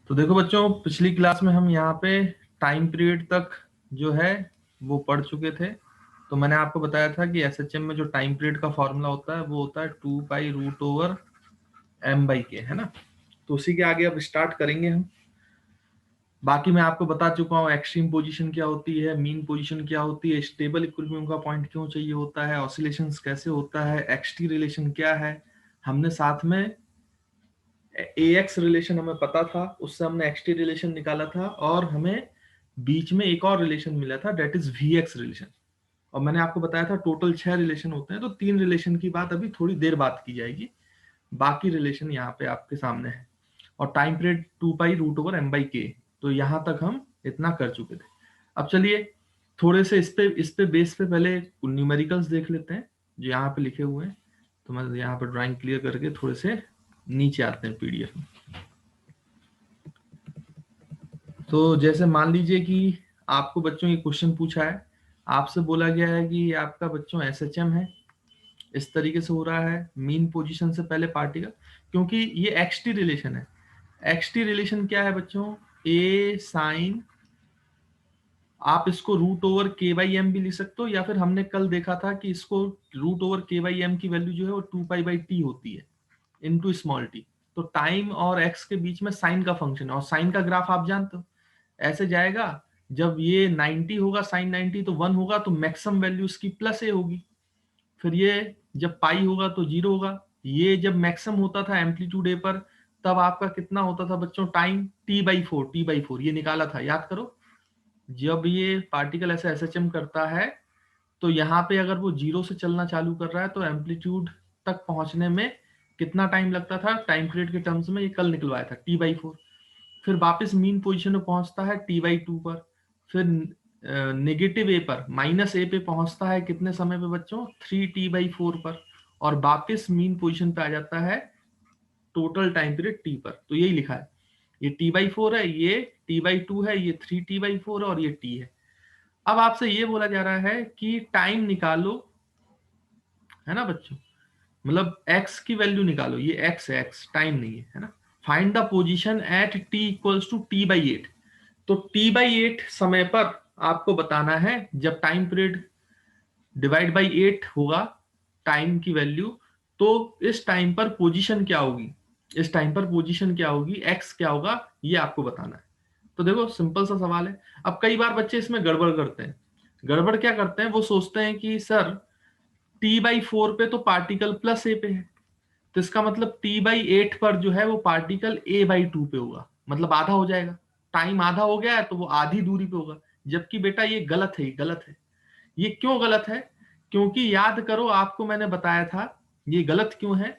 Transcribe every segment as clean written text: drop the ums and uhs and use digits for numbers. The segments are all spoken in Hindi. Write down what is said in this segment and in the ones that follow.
तो देखो बच्चों, पिछली क्लास में हम यहाँ पे टाइम पीरियड तक जो है वो पढ़ चुके थे। तो मैंने आपको बताया था कि एसएचएम में जो टाइम पीरियड का फॉर्मूला होता है वो होता है 2 पाई रूट ओवर m/k, है ना। तो उसी के आगे अब स्टार्ट करेंगे हम। बाकी मैं आपको बता चुका हूँ एक्सट्रीम पोजीशन क्या होती है, मीन पोजीशन क्या होती है, स्टेबल इक्विलिब्रियम का पॉइंट क्यों चाहिए होता है, ऑसिलेशंस कैसे होता है, एक्सटी रिलेशन क्या है। हमने साथ में AX रिलेशन हमें पता था, उससे हमने XT रिलेशन निकाला था, और हमें बीच में एक और रिलेशन मिला था, डेट इज VX रिलेशन। और मैंने आपको बताया था टोटल 6 रिलेशन होते हैं, तो 3 रिलेशन की बात अभी थोड़ी देर बात की जाएगी। बाकी रिलेशन यहाँ पे आपके सामने है। और time period 2 pi root over m/k, तो यहाँ तक हम इतना कर चुके थे। अब चलिए थोड़े से इस पे बेस पे पहले न्यूमेरिकल्स देख लेते हैं जो यहाँ पे लिखे हुए हैं। तो मैं यहाँ पे ड्राइंग क्लियर करके थोड़े से नीचे आते हैं PDF में। तो जैसे मान लीजिए कि आपको बच्चों ये क्वेश्चन पूछा है, आपसे बोला गया है कि आपका बच्चों एसएचएम है, इस तरीके से हो रहा है, मीन पोजीशन से पहले पार्टिकल, क्योंकि ये एक्सटी रिलेशन है। एक्सटी रिलेशन क्या है बच्चों? ए साइन, आप इसको √/k/m भी लिख सकते हो, या फिर हमने कल देखा था कि इसको √/k/m की वैल्यू जो है वो 2π/t होती है इनटू स्मॉल टी। तो टाइम और एक्स के बीच में साइन का फंक्शन है, और साइन का ग्राफ आप जानते हो ऐसे जाएगा। जब ये 90 होगा, साइन 90 तो 1 होगा, तो मैक्सिमम वैल्यू इसकी +a होगी। फिर ये जब पाई होगा तो 0 होगा। ये जब मैक्सिमम होता था एम्पलीट्यूड ए पर, तब आपका कितना होता था बच्चों? टाइम t/4 ये निकाला था, याद करो। जब ये पार्टिकल ऐसे एसएचएम करता है, तो यहाँ पे अगर वो 0 से चलना चालू कर रहा है, तो एम्पलीट्यूड तक पहुंचने में कितना टाइम लगता था टाइम पीरियड के टर्म्स में? ये कल निकलवाया था, t/4। फिर वापस मीन पोजीशन में पहुंचता है t/2 पर। फिर नेगेटिव ए पर, -a पे पहुंचता है कितने समय पे बच्चों? 3t/4 पर। और वापस मीन पोजीशन पे आ जाता है टोटल टाइम पीरियड t पर। तो यही लिखा है, ये t/4 है, ये t/2 है, ये 3t/4 है, और ये t है। अब आपसे ये बोला जा रहा है कि टाइम निकालो, है ना बच्चों, मतलब x की वैल्यू निकालो। ये x है, x टाइम नहीं है ना। Find the position at t equals to t/8। तो t/8 समय पर आपको बताना है, जब टाइम पीरियड डिवाइड बाई 8 होगा टाइम की वैल्यू, तो इस टाइम पर पोजीशन क्या होगी, इस टाइम पर पोजीशन क्या होगी, x क्या होगा, ये आपको बताना है। तो देखो सिंपल सा सवाल है। अब कई बार बच्चे इसमें गड़बड़ करते हैं। गड़बड़ क्या करते हैं? वो सोचते हैं कि सर t/4 पे तो पार्टिकल +a पे है, तो इसका मतलब t/8 पर जो है वो पार्टिकल a/2 पे होगा, मतलब आधा हो जाएगा। टाइम आधा हो गया है तो वो आधी दूरी पे होगा। जबकि बेटा ये गलत है, ये गलत है। ये क्यों गलत है? क्योंकि याद करो, आपको मैंने बताया था ये गलत क्यों है।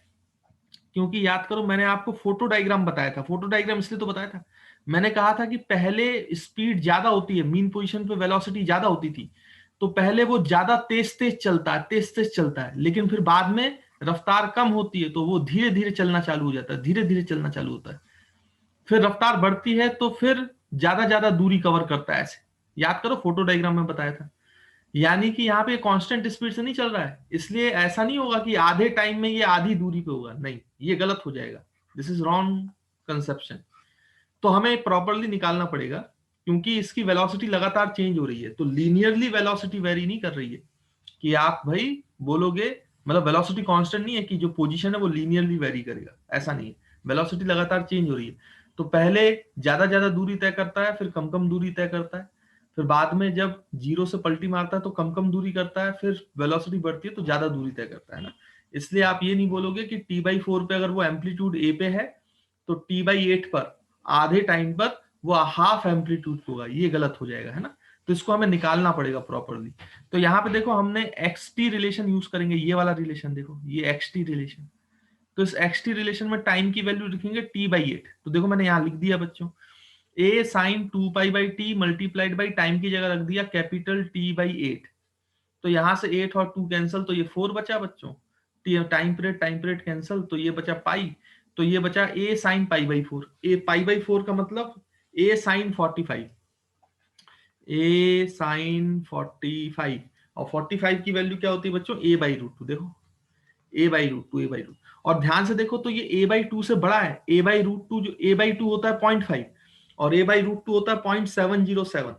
क्योंकि याद करो, मैंने आपको फोटो डायग्राम बताया था। फोटो डायग्राम इसलिए तो बताया था, मैंने कहा था कि पहले स्पीड ज्यादा होती है, मीन पोजीशन पे वेलोसिटी ज्यादा होती थी, तो पहले वो ज्यादा तेज तेज चलता है, तेज तेज चलता है। लेकिन फिर बाद में रफ्तार कम होती है, तो वो धीरे धीरे चलना चालू हो जाता है, धीरे धीरे चलना चालू होता है। फिर रफ्तार बढ़ती है तो फिर ज्यादा ज्यादा दूरी कवर करता है ऐसे। याद करो, फोटो डायग्राम में बताया था। यानी कि यहाँ पे कांस्टेंट स्पीड से नहीं चल रहा है, इसलिए ऐसा नहीं होगा कि आधे टाइम में ये आधी दूरी पे होगा, नहीं, ये गलत हो जाएगा। This is wrong conception. तो हमें प्रॉपरली निकालना पड़ेगा, क्योंकि इसकी वेलोसिटी लगातार चेंज हो रही है, तो लीनियरली वेलोसिटी वेरी नहीं कर रही है कि आप भाई बोलोगे, मतलब वेलोसिटी कांस्टेंट नहीं है कि जो पोजीशन है वो लीनियरली वेरी करेगा, ऐसा नहीं है। वेलोसिटी लगातार चेंज हो रही है, तो पहले ज्यादा ज्यादा दूरी तय करता है, फिर कम कम दूरी तय करता है, फिर बाद में जब 0 से पलटी मारता है तो कम कम दूरी करता है, फिर वेलोसिटी बढ़ती है तो ज्यादा दूरी तय करता है ना। इसलिए आप ये नहीं बोलोगे कि t/4 पे अगर वो एम्पलीट्यूड a पे है, तो t/8 पर आधे टाइम पर वो हाफ एम्पलीट्यूड होगा, ये गलत हो जाएगा, है ना। तो इसको हमें निकालना पड़ेगा प्रॉपरली। तो यहाँ पे देखो, हमने एक्सटी रिलेशन यूज करेंगे, ये वाला रिलेशन देखो, ये एक्सटी रिलेशन। तो इस एक्सटी रिलेशन में टाइम की वैल्यू लिखेंगे t/8। तो देखो मैंने यहाँ लिख दिया बच्चों, a sine 2π/t multiplied by time की जगह रख दिया कैपिटल t/8। तो यहां से 8 और 2 कैंसल, तो ये 4 बचा बच्चों। टाइम पीरियड कैंसल, तो ये बचा पाई। तो ये बचा a साइन π/4। a π/4 का मतलब a साइन 45, a साइन 45। और 45 की वैल्यू क्या होती है बच्चों? a/√2। देखो a/√2, a/√2। और ध्यान से देखो, तो ये a/2 से बड़ा है। a/√2 जो a/2 होता है 0.5, और a/√2 होता है 0.707।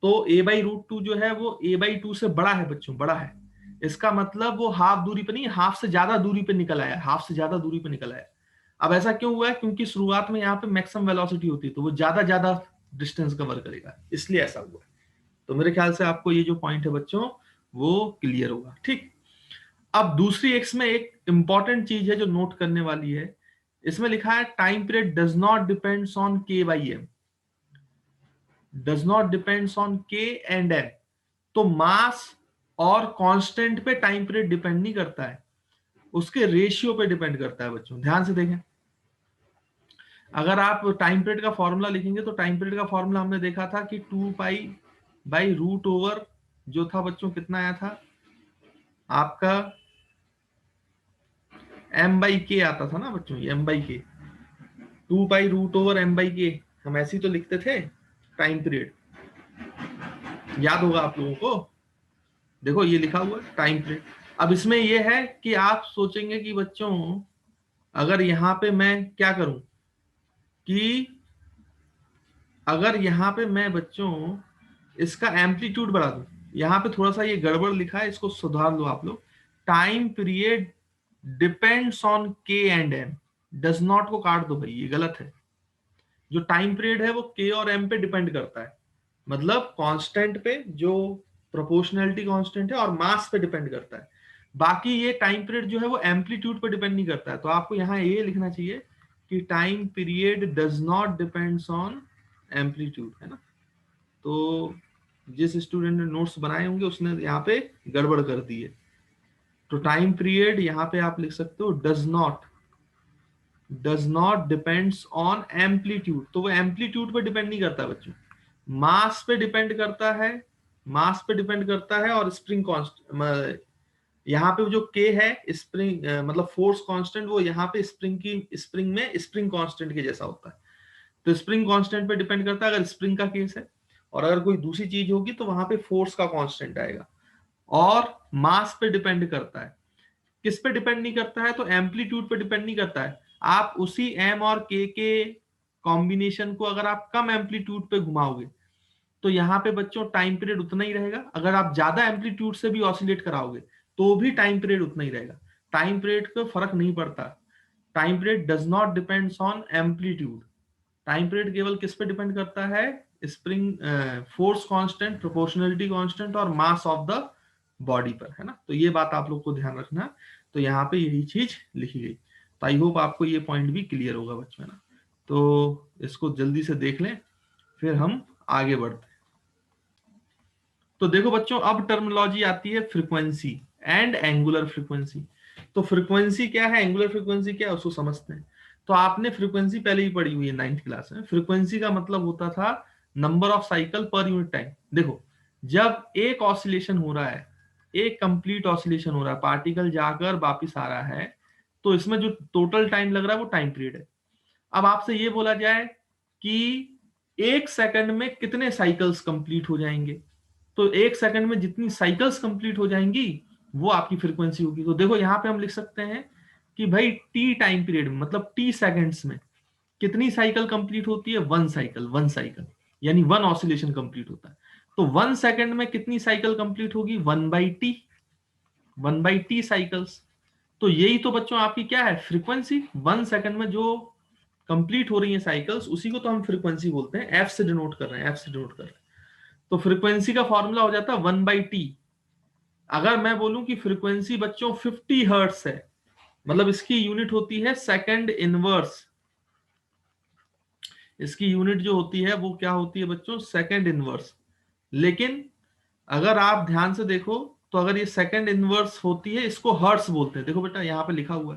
तो a/√2 जो है वो a/2 से बड़ा है बच्चों, बड़ा है। इसका मतलब वो हाफ दूरी पे नहीं, हाफ से ज्यादा दूरी पे निकल आया, हाफ से ज्यादा दूरी पे निकल आया। अब ऐसा क्यों हुआ है? क्योंकि शुरुआत में यहाँ पे मैक्सिमम वेलोसिटी होती है, तो वो ज्यादा ज्यादा डिस्टेंस कवर करेगा, इसलिए ऐसा हुआ है। तो मेरे ख्याल से आपको ये जो पॉइंट है बच्चों वो क्लियर होगा, ठीक। अब दूसरी एक्स में एक इंपॉर्टेंट चीज है जो नोट करने वाली है। इसमें लिखा है time period does not depends on k/m, does not depends on k and m। तो मास और कांस्टेंट पे टाइम पीरियड डिपेंड नहीं करता है, उसके रेशियो पे डिपेंड करता है बच्चों। ध्यान से देखें, अगर आप टाइम पीरियड का फॉर्मूला लिखेंगे तो टाइम पीरियड का फॉर्मूला हमने देखा था कि 2π/√, जो था बच्चों कितना आया था आपका m/k आता था ना बच्चों, ये m/k, 2π√m/k, हम ऐसे ही तो लिखते थे टाइम पीरियड, याद होगा आप लोगों को। देखो ये लिखा हुआ है टाइम पीरियड। अब इसमें ये है कि आप सोचेंगे कि बच्चों अगर यहां पे मैं क्या करूं कि अगर यहां पे मैं बच्चों इसका एम्पलीट्यूड बढ़ा दूं, यहां पे थोड़ा सा ये गड़बड़ लिखा है, इसको सुधार लो आप लोग। टाइम पीरियड डिपेंड्स ऑन के एंड एम, डज नॉट को काट दो भाई, ये गलत है। जो टाइम पीरियड है वो के और एम पे डिपेंड करता है, मतलब कांस्टेंट पे, जो प्रोपोर्शनैलिटी कांस्टेंट है, और मास पे डिपेंड करता है। बाकी ये टाइम पीरियड जो है वो एम्पलीट्यूड पे डिपेंड नहीं करता है। तो आपको यहाँ ये लिखना चाहिए कि time period does not depends on amplitude, है ना। तो जिस स्टूडेंट ने नोट्स बनाए होंगे उसने यहाँ पे गड़बड़ कर दी है। तो टाइम पीरियड यहाँ पे आप लिख सकते हो does not depends on amplitude. तो वो एम्पलीट्यूड पे डिपेंड नहीं करता बच्चों, मास पे डिपेंड करता है, मास पे डिपेंड करता है। और स्प्रिंग कांस्टेंट, यहाँ पे जो के है स्प्रिंग, मतलब फोर्स कांस्टेंट, वो यहाँ पे स्प्रिंग में स्प्रिंग कांस्टेंट के जैसा होता है। तो स्प्रिंग कांस्टेंट पे डिपेंड करता है अगर स्प्रिंग का केस है, और अगर कोई दूसरी चीज होगी तो वहां पे फोर्स का कांस्टेंट आएगा। और मास पे डिपेंड करता है, किस पे डिपेंड नहीं करता है? तो एम्पलीट्यूड पे डिपेंड नहीं करता है। आप उसी एम और के कॉम्बिनेशन को अगर आप कम एम्पलीट्यूड पे घुमाओगे तो यहाँ पे बच्चों टाइम पीरियड उतना ही रहेगा। अगर आप ज्यादा एम्पलीट्यूड से भी ऑसिलेट कराओगे तो भी टाइम पीरियड उतना ही रहेगा। टाइम पीरियड को फर्क नहीं पड़ता। Time period does not depends on amplitude. Time period केवल किस पे डिपेंड करता है? Spring, force constant, proportionality constant और मास ऑफ द बॉडी पर, है ना। तो ये बात आप लोग को ध्यान रखना। तो यहाँ पे यही चीज लिखी गई। तो आई होप आपको ये पॉइंट भी क्लियर होगा बच्चों, है ना। तो इसको जल्दी से देख लें, फिर हम आगे बढ़ते हैं। तो देखो बच्चों, अब टर्मिनोलॉजी आती है फ्रीक्वेंसी एंड एंगुलर फ्रीक्वेंसी। तो फ्रीक्वेंसी क्या है, एंगुलर फ्रीक्वेंसी क्या है, उसको समझते हैं। तो आपने फ्रीक्वेंसी पहले ही पढ़ी हुई है 9th क्लास में। फ्रीक्वेंसी का मतलब होता था number of cycle per unit time. देखो, जब एक ऑसिलेशन हो रहा है, एक कंप्लीट ऑसिलेशन हो रहा है, पार्टिकल जाकर वापिस आ रहा है, तो इसमें जो टोटल टाइम लग रहा है वो टाइम पीरियड है। अब आपसे ये बोला जाए कि एक सेकंड में कितने साइकिल्स कंप्लीट हो जाएंगे, तो एक सेकंड में जितनी साइकिल्स कंप्लीट हो जाएंगी वो आपकी फ्रीक्वेंसी होगी। तो देखो यहाँ पे हम लिख सकते हैं कि भाई टी टाइम पीरियड में, मतलब टी सेकंड्स में कितनी साइकिल कंप्लीट होती है? वन साइकिल, वन साइकिल यानी वन ऑसिलेशन कंप्लीट होता है। तो वन सेकंड में कितनी साइकिल कंप्लीट होगी? 1/t, 1/t cycles. तो यही तो बच्चों आपकी क्या है? फ्रीक्वेंसी। वन सेकंड में जो कंप्लीट हो रही है साइकिल्स, उसी को तो हम फ्रीक्वेंसी बोलते हैं। एफ से डिनोट कर रहे हैं, एफ से डिनोट कर रहे हैं। तो फ्रीक्वेंसी का फॉर्मूला हो जाता है 1/t। अगर मैं बोलूं कि फ्रीक्वेंसी बच्चों 50 हर्ट्स है, मतलब इसकी यूनिट होती है सेकंड इनवर्स। इसकी यूनिट जो होती है वो क्या होती है बच्चों? Second inverse. लेकिन अगर आप ध्यान से देखो तो अगर ये सेकंड इनवर्स होती है, इसको हर्ट्स बोलते हैं। देखो बेटा यहाँ पे लिखा हुआ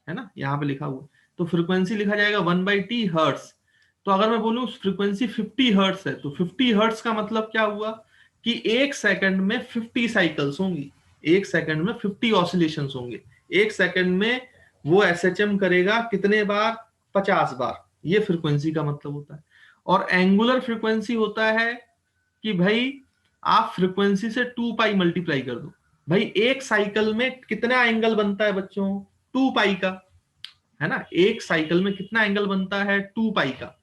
है ना, यहाँ पे लिखा हुआ है। तो फ्रीक्वेंसी लिखा जाएगा 1/t हर्ट्स। तो अगर मैं बोलूं फ्रीक्वेंसी 50 हर्ट्स है, तो 50 हर्ट्स का मतलब क्या हुआ कि एक सेकंड में 50 साइकिल्स होंगी, एक सेकंड में 50 ऑसिलेशंस होंगे। एक सेकंड में वो एसएचएम करेगा कितने बार? 50 बार। ये फ्रीक्वेंसी का मतलब होता है। और एंगुलर फ्रीक्वेंसी होता है कि भाई आप फ्रीक्वेंसी से 2π मल्टीप्लाई कर दो। भाई एक साइकिल में कितना एंगल बनता है बच्चों? 2π का, है ना। एक साइकिल में कितना एंगल बनता है? 2π का।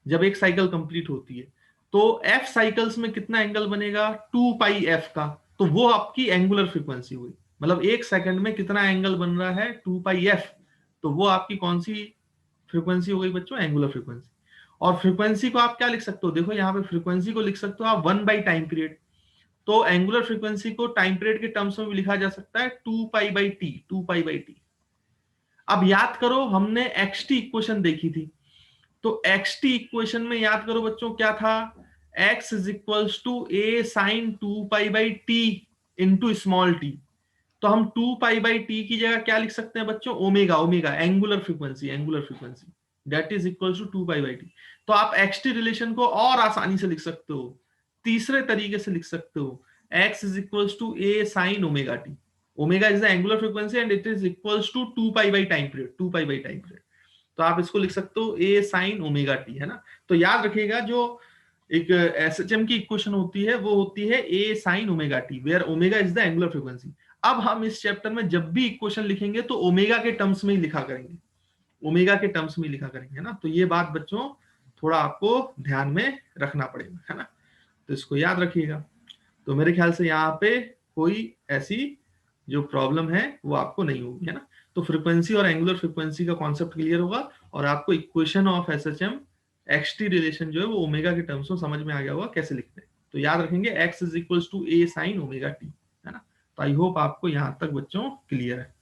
जब एक साइकिल कंप्लीट होती है। तो एफ साइकिल्स में कितना एंगल बनेगा, 2 पाई एफ का, तो वो आपकी एंगुलर फ्रीक्वेंसी हुई। मतलब एक सेकंड में कितना एंगल बन रहा है, 2 पाई एफ, तो वो आपकी कौन सी फ्रीक्वेंसी हो गई बच्चों, एंगुलर फ्रीक्वेंसी। और फ्रीक्वेंसी को आप क्या लिख सकते हो, देखो यहाँ पे फ्रीक्वेंसी को लिख सकते हो आप 1 बाई टाइम पीरियड। तो एंगुलर फ्रीक्वेंसी को टाइम पीरियड के टर्म्स में भी लिखा जा सकता है 2 pi by T, 2 pi by T. अब याद करो हमने एक्स टी इक्वेशन देखी थी, तो एक्स टी इक्वेशन में याद करो बच्चों क्या था, x is equals to a sine 2 pi by T into small t. तो हम 2 पाई बाई टी की जगह क्या लिख सकते हैं बच्चों, omega, omega angular frequency, angular frequency that is equals to 2 pi by T. तो आप एक्स टी रिलेशन को और आसानी से लिख सकते हो, तीसरे तरीके से लिख सकते हो, x is equals to a sine omega t. Omega is the angular frequency and it is equals to 2 pi by time period, 2 pi by time period. तो आप इसको लिख सकते हो ए साइन ओमेगा टी, है ना। तो याद रखिएगा जो एक एसएचएम की इक्वेशन होती है वो होती है A sine omega T, where omega is the angular frequency. अब हम इस चैप्टर में जब भी इक्वेशन लिखेंगे तो ओमेगा के टर्म्स में ही लिखा करेंगे, ओमेगा के टर्म्स में लिखा करेंगे, है ना। तो ये बात बच्चों थोड़ा आपको ध्यान में रखना पड़ेगा, है ना। तो इसको याद रखिएगा। तो मेरे ख्याल से यहाँ पे कोई ऐसी जो प्रॉब्लम है वो आपको नहीं होगी, है ना। तो फ्रीक्वेंसी और एंगुलर फ्रीक्वेंसी का कॉन्सेप्ट क्लियर होगा और आपको equation of SHM x t relation जो है वो ओमेगा के टर्म्स में समझ में आ गया होगा कैसे लिखते हैं। तो याद रखेंगे x is equal to a sine omega t, है ना। तो आई होप आपको यहाँ तक बच्चों क्लियर है।